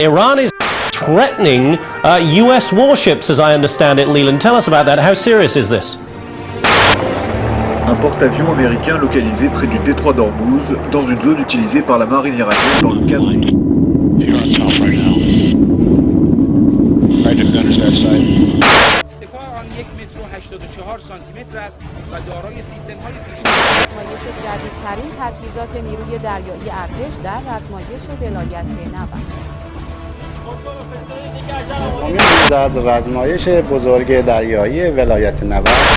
Iran is threatening US warships, as I understand it. Leland, tell us about that. How serious is this? Un porte-avions américain localisé près du détroit d'Ormuz, dans une zone utilisée par la marine iranienne dans le cadre... جدیدترین تجهیزات نیروی دریایی ارتش در رزمایش ولایت نبرد. از رزمایش بزرگ دریایی ولایت نبرد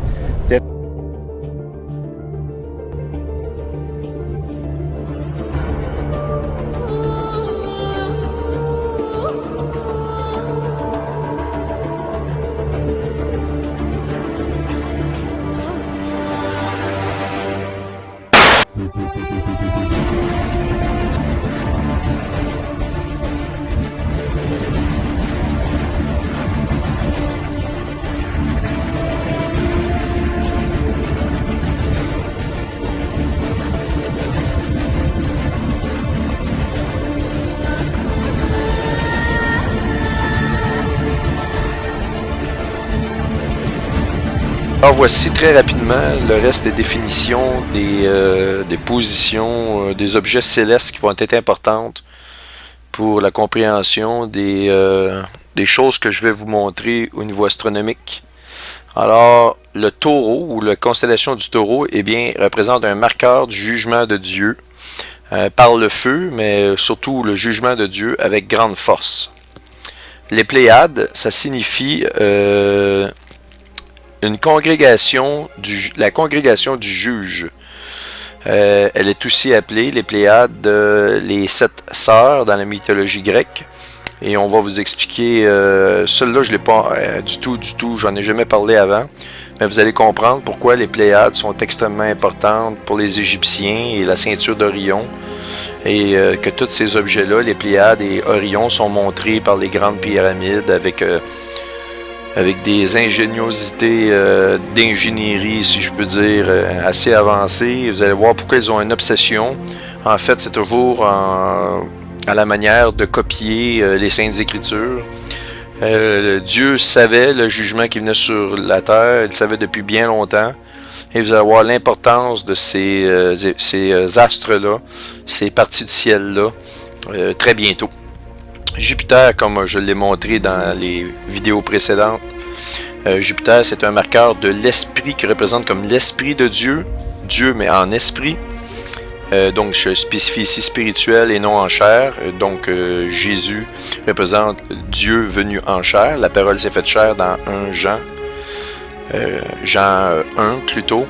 Alors voici très rapidement le reste des définitions, des positions, des objets célestes qui vont être importantes pour la compréhension des choses que je vais vous montrer au niveau astronomique. Alors le taureau ou la constellation du taureau eh bien, représente un marqueur du jugement de Dieu par le feu, mais surtout le jugement de Dieu avec grande force. Les Pléiades, ça signifie une congrégation, la congrégation du juge. Elle est aussi appelée, les Pléiades, les 7 sœurs dans la mythologie grecque. Et on va vous expliquer, celle-là je ne l'ai pas du tout, j'en ai jamais parlé avant. Mais vous allez comprendre pourquoi les Pléiades sont extrêmement importantes pour les Égyptiens et la ceinture d'Orion. Et que tous ces objets-là, les Pléiades et Orion, sont montrés par les grandes pyramides avec des ingéniosités d'ingénierie, si je peux dire, assez avancées. Vous allez voir pourquoi ils ont une obsession. En fait, c'est toujours à la manière de copier les Saintes Écritures. Dieu savait le jugement qui venait sur la terre, il le savait depuis bien longtemps. Et vous allez voir l'importance de ces astres-là, ces parties du ciel-là, très bientôt. Jupiter, comme je l'ai montré dans les vidéos précédentes, Jupiter c'est un marqueur de l'esprit qui représente comme l'esprit de Dieu, Dieu mais en esprit. Donc je spécifie ici spirituel et non en chair. Donc Jésus représente Dieu venu en chair. La parole s'est faite chair dans 1 Jean, Jean 1 plutôt.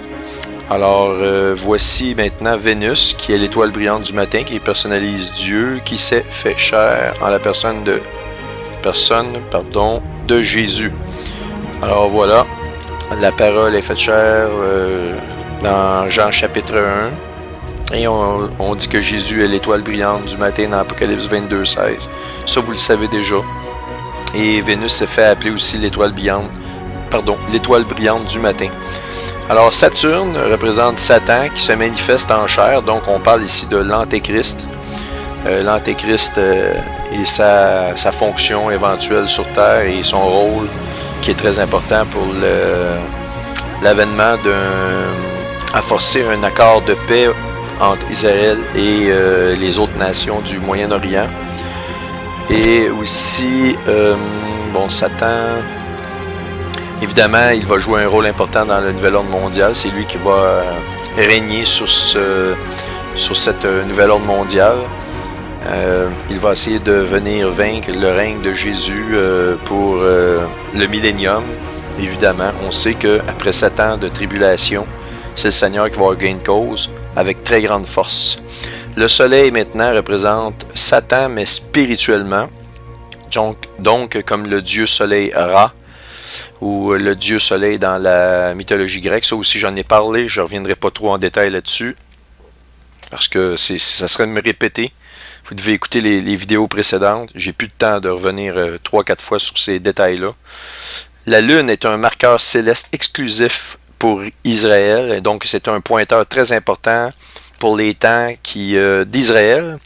Alors voici maintenant Vénus qui est l'étoile brillante du matin qui personnalise Dieu qui s'est fait chair en la personne de Jésus. Alors voilà, la parole est faite chair dans Jean chapitre 1 et on dit que Jésus est l'étoile brillante du matin dans Apocalypse 22, 16. Ça vous le savez déjà. Et Vénus s'est fait appeler aussi l'étoile brillante du matin. Alors Saturne représente Satan qui se manifeste en chair, donc on parle ici de l'Antéchrist. L'Antéchrist et sa fonction éventuelle sur Terre et son rôle qui est très important pour l'avènement à forcer un accord de paix entre Israël et les autres nations du Moyen-Orient. Et aussi, Satan... Évidemment, il va jouer un rôle important dans le nouvel ordre mondial. C'est lui qui va régner sur cette nouvel ordre mondial. Il va essayer de venir vaincre le règne de Jésus pour le millénium. Évidemment, on sait qu'après 7 ans de tribulation, c'est le Seigneur qui va avoir gain de cause avec très grande force. Le soleil maintenant représente Satan, mais spirituellement. Donc comme le dieu soleil Ra, ou le dieu soleil dans la mythologie grecque. Ça aussi j'en ai parlé, je ne reviendrai pas trop en détail là-dessus, parce que ça serait de me répéter. Vous devez écouter les vidéos précédentes, j'ai plus de temps de revenir 3-4 fois sur ces détails-là. La lune est un marqueur céleste exclusif pour Israël, et donc c'est un pointeur très important pour les temps d'Israël.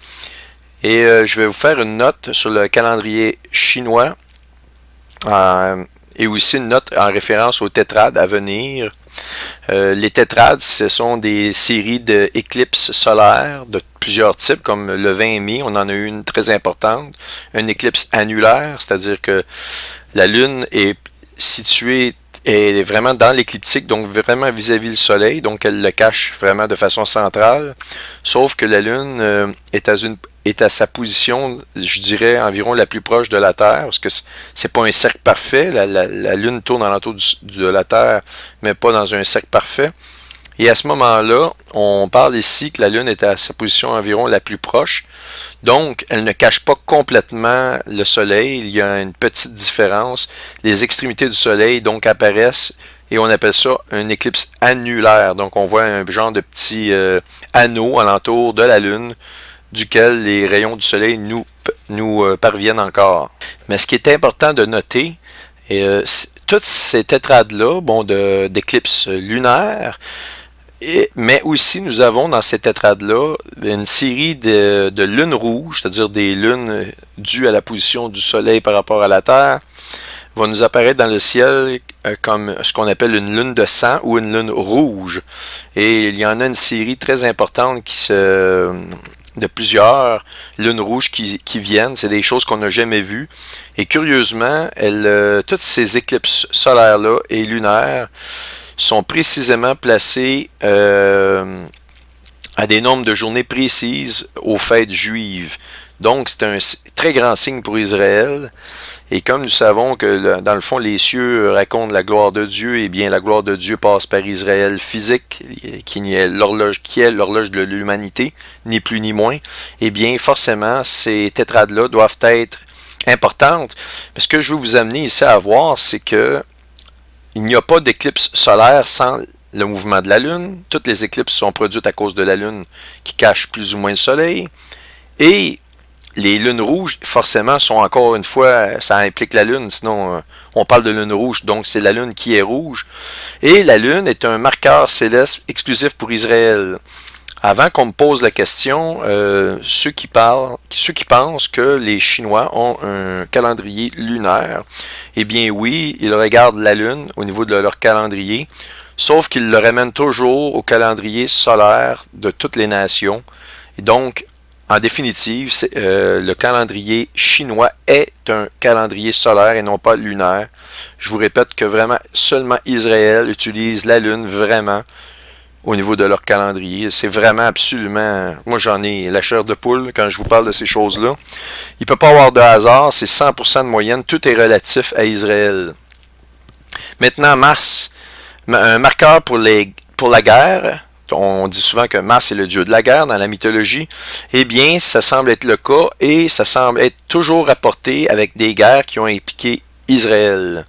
Et je vais vous faire une note sur le calendrier chinois et aussi une note en référence aux tétrades à venir. Les tétrades, ce sont des séries d'éclipses solaires de plusieurs types, comme le 20 mai, on en a eu une très importante, une éclipse annulaire, c'est-à-dire que la Lune est située est vraiment dans l'écliptique, donc vraiment vis-à-vis le Soleil, donc elle le cache vraiment de façon centrale, sauf que la Lune est à sa position, je dirais, environ la plus proche de la Terre, parce que c'est pas un cercle parfait, la Lune tourne alentour de la Terre, mais pas dans un cercle parfait. Et à ce moment-là, on parle ici que la Lune est à sa position environ la plus proche. Donc, elle ne cache pas complètement le Soleil. Il y a une petite différence. Les extrémités du Soleil, donc, apparaissent et on appelle ça une éclipse annulaire. Donc, on voit un genre de petit anneau alentour de la Lune duquel les rayons du Soleil nous parviennent encore. Mais ce qui est important de noter, toutes ces tétrades-là, bon, d'éclipses lunaires, mais aussi, nous avons dans ces tétrades-là une série de lunes rouges, c'est-à-dire des lunes dues à la position du Soleil par rapport à la Terre, vont nous apparaître dans le ciel comme ce qu'on appelle une lune de sang ou une lune rouge. Et il y en a une série très importante de plusieurs lunes rouges qui viennent. C'est des choses qu'on n'a jamais vues. Et curieusement, toutes ces éclipses solaires-là et lunaires sont précisément placés à des nombres de journées précises aux fêtes juives. Donc, c'est un très grand signe pour Israël. Et comme nous savons que, dans le fond, les cieux racontent la gloire de Dieu, et bien la gloire de Dieu passe par Israël physique, qui est l'horloge de l'humanité, ni plus ni moins, et bien forcément, ces tétrades-là doivent être importantes. Mais ce que je veux vous amener ici à voir, c'est que il n'y a pas d'éclipse solaire sans le mouvement de la Lune. Toutes les éclipses sont produites à cause de la Lune qui cache plus ou moins le Soleil. Et les lunes rouges, forcément, sont encore une fois, ça implique la Lune, sinon on parle de lune rouge, donc c'est la Lune qui est rouge. Et la Lune est un marqueur céleste exclusif pour Israël. Avant qu'on me pose la question, ceux qui pensent que les Chinois ont un calendrier lunaire, eh bien oui, ils regardent la Lune au niveau de leur calendrier, sauf qu'ils le ramènent toujours au calendrier solaire de toutes les nations. Et donc, en définitive, le calendrier chinois est un calendrier solaire et non pas lunaire. Je vous répète que vraiment, seulement Israël utilise la Lune vraiment au niveau de leur calendrier. C'est vraiment absolument... Moi, j'en ai la chair de poule quand je vous parle de ces choses-là. Il ne peut pas y avoir de hasard, c'est 100% de moyenne. Tout est relatif à Israël. Maintenant, Mars, un marqueur pour la guerre. On dit souvent que Mars est le dieu de la guerre dans la mythologie. Eh bien, ça semble être le cas et ça semble être toujours rapporté avec des guerres qui ont impliqué Israël.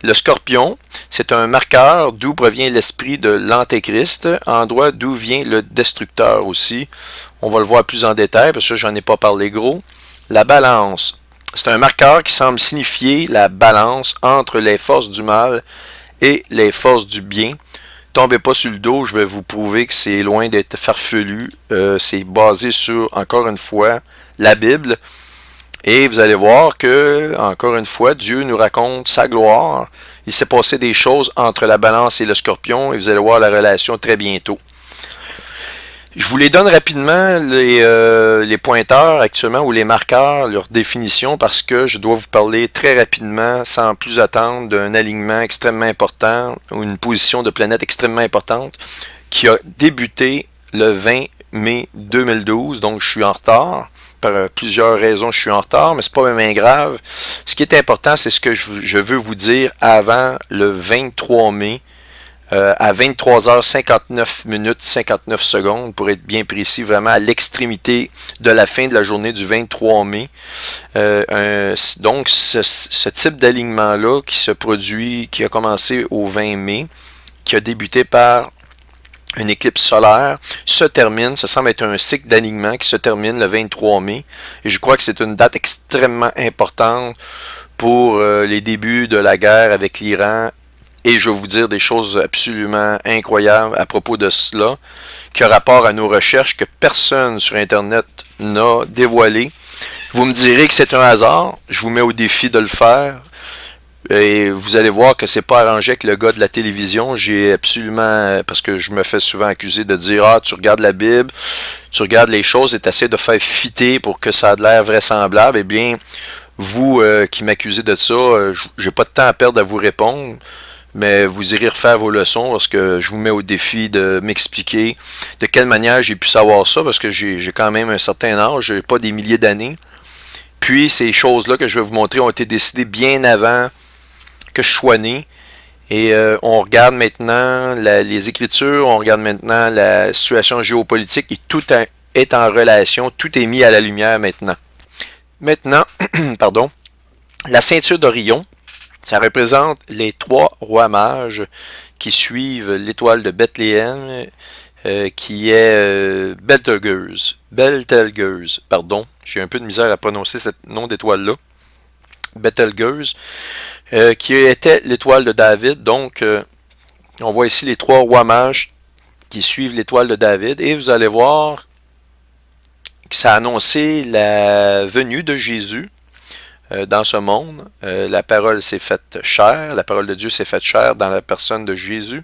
Le Scorpion, c'est un marqueur d'où provient l'esprit de l'Antéchrist, endroit d'où vient le Destructeur aussi. On va le voir plus en détail, parce que j'en ai pas parlé gros. La Balance, c'est un marqueur qui semble signifier la balance entre les forces du mal et les forces du bien. Tombez pas sur le dos, je vais vous prouver que c'est loin d'être farfelu. C'est basé sur, encore une fois, la Bible. Et vous allez voir que, encore une fois, Dieu nous raconte sa gloire. Il s'est passé des choses entre la Balance et le Scorpion, et vous allez voir la relation très bientôt. Je vous les donne rapidement, les pointeurs actuellement, ou les marqueurs, leur définition, parce que je dois vous parler très rapidement, sans plus attendre, d'un alignement extrêmement important, ou une position de planète extrêmement importante, qui a débuté le 20 mai 2012, donc je suis en retard. Par plusieurs raisons, je suis en retard, mais c'est pas même grave. Ce qui est important, c'est ce que je veux vous dire avant le 23 mai, à 23h59 minutes 59 secondes, pour être bien précis, vraiment à l'extrémité de la fin de la journée du 23 mai. Donc, ce type d'alignement-là qui se produit, qui a commencé au 20 mai, qui a débuté par une éclipse solaire, se termine, ça semble être un cycle d'alignement qui se termine le 23 mai. Et je crois que c'est une date extrêmement importante pour les débuts de la guerre avec l'Iran Et je vais vous dire des choses absolument incroyables à propos de cela, qui a rapport à nos recherches que personne sur Internet n'a dévoilé. Vous me direz que c'est un hasard, je vous mets au défi de le faire. Et vous allez voir que c'est pas arrangé avec le gars de la télévision. J'ai absolument, parce que je me fais souvent accuser de dire, ah, tu regardes la Bible, tu regardes les choses et tu essaies de faire fitter pour que ça ait l'air vraisemblable. Eh bien, vous qui m'accusez de ça, j'ai pas de temps à perdre à vous répondre. Mais vous irez refaire vos leçons parce que je vous mets au défi de m'expliquer de quelle manière j'ai pu savoir ça, parce que j'ai quand même un certain âge, j'ai pas des milliers d'années. Puis ces choses-là que je vais vous montrer ont été décidées bien avant que je sois né. Et on regarde maintenant les Écritures, on regarde maintenant la situation géopolitique et tout est en relation, tout est mis à la lumière maintenant. Maintenant, pardon, la ceinture d'Orion, ça représente les 3 rois mages qui suivent l'étoile de Bethléem, qui est Beltelgeuse, pardon. J'ai un peu de misère à prononcer ce nom d'étoile-là. Betelgeuse, qui était l'étoile de David. Donc, on voit ici les 3 rois mages qui suivent l'étoile de David. Et vous allez voir que ça a annoncé la venue de Jésus dans ce monde. La parole s'est faite chair, la parole de Dieu s'est faite chair dans la personne de Jésus,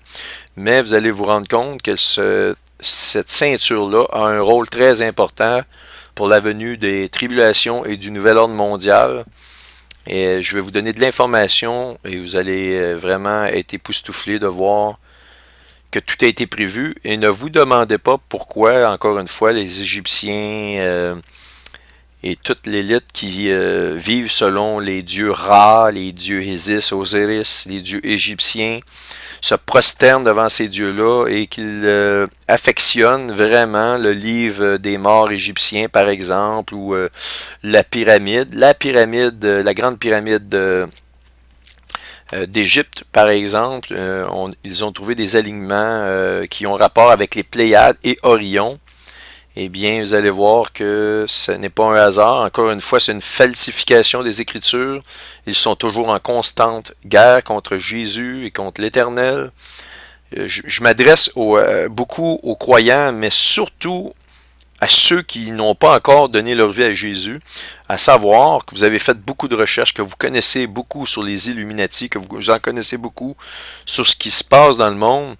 mais vous allez vous rendre compte que cette ceinture-là a un rôle très important pour la venue des tribulations et du nouvel ordre mondial. Et je vais vous donner de l'information et vous allez vraiment être époustouflés de voir que tout a été prévu. Et ne vous demandez pas pourquoi, encore une fois, les Égyptiens et toute l'élite qui vivent selon les dieux Ra, les dieux Isis, Osiris, les dieux égyptiens, se prosternent devant ces dieux-là et qu'ils affectionnent vraiment le livre des morts égyptiens, par exemple, ou la pyramide. La grande pyramide d'Égypte, par exemple, ils ont trouvé des alignements qui ont rapport avec les Pléiades et Orion. Eh bien, vous allez voir que ce n'est pas un hasard. Encore une fois, c'est une falsification des Écritures. Ils sont toujours en constante guerre contre Jésus et contre l'Éternel. Je m'adresse beaucoup aux croyants, mais surtout à ceux qui n'ont pas encore donné leur vie à Jésus, à savoir que vous avez fait beaucoup de recherches, que vous connaissez beaucoup sur les Illuminati, que vous en connaissez beaucoup sur ce qui se passe dans le monde.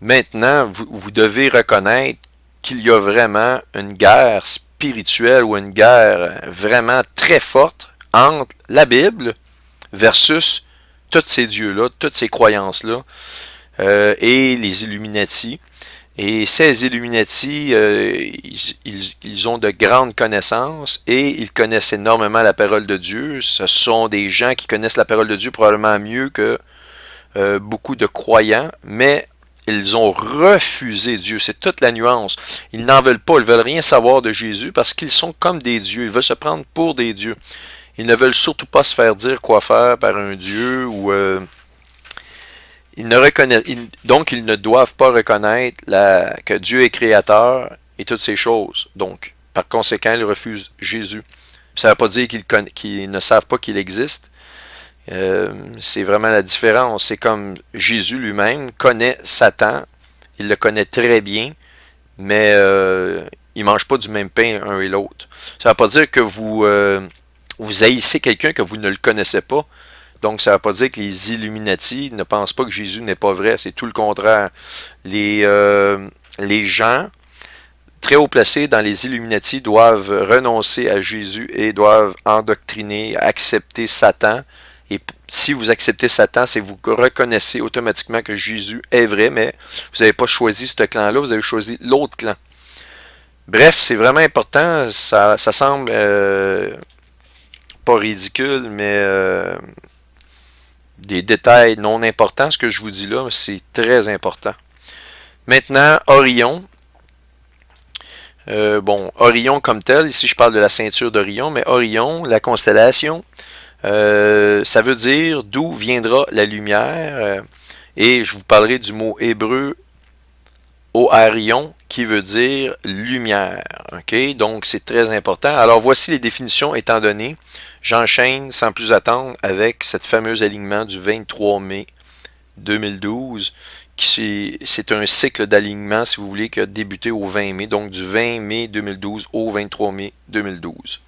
Maintenant, vous devez reconnaître qu'il y a vraiment une guerre spirituelle ou une guerre vraiment très forte entre la Bible versus tous ces dieux-là, toutes ces croyances-là et les Illuminati. Et ces Illuminati, ils ont de grandes connaissances et ils connaissent énormément la parole de Dieu. Ce sont des gens qui connaissent la parole de Dieu probablement mieux que beaucoup de croyants, mais ils ont refusé Dieu. C'est toute la nuance. Ils n'en veulent pas. Ils ne veulent rien savoir de Jésus parce qu'ils sont comme des dieux. Ils veulent se prendre pour des dieux. Ils ne veulent surtout pas se faire dire quoi faire par un dieu ou donc ils ne doivent pas reconnaître que Dieu est créateur et toutes ces choses. Donc, par conséquent, ils refusent Jésus. Ça ne veut pas dire qu'ils ne savent pas qu'il existe. C'est vraiment la différence. C'est comme Jésus lui-même connaît Satan, il le connaît très bien, mais il ne mange pas du même pain un et l'autre. Ça ne veut pas dire que vous haïssez quelqu'un que vous ne le connaissez pas. Donc ça ne veut pas dire que les Illuminati ne pensent pas que Jésus n'est pas vrai. C'est tout le contraire. Les gens très haut placés dans les Illuminati doivent renoncer à Jésus et doivent endoctriner, accepter Satan. Et si vous acceptez Satan, c'est que vous reconnaissez automatiquement que Jésus est vrai, mais vous n'avez pas choisi ce clan-là, vous avez choisi l'autre clan. Bref, c'est vraiment important. Ça semble pas ridicule, mais des détails non importants. Ce que je vous dis là, c'est très important. Maintenant, Orion. Orion comme tel, ici je parle de la ceinture d'Orion, mais Orion, la constellation, ça veut dire d'où viendra la lumière, et je vous parlerai du mot hébreu Orion qui veut dire lumière. Ok, donc c'est très important. Alors voici les définitions étant données. J'enchaîne sans plus attendre avec cette fameuse alignement du 23 mai 2012, c'est un cycle d'alignement, si vous voulez, qui a débuté au 20 mai, donc du 20 mai 2012 au 23 mai 2012.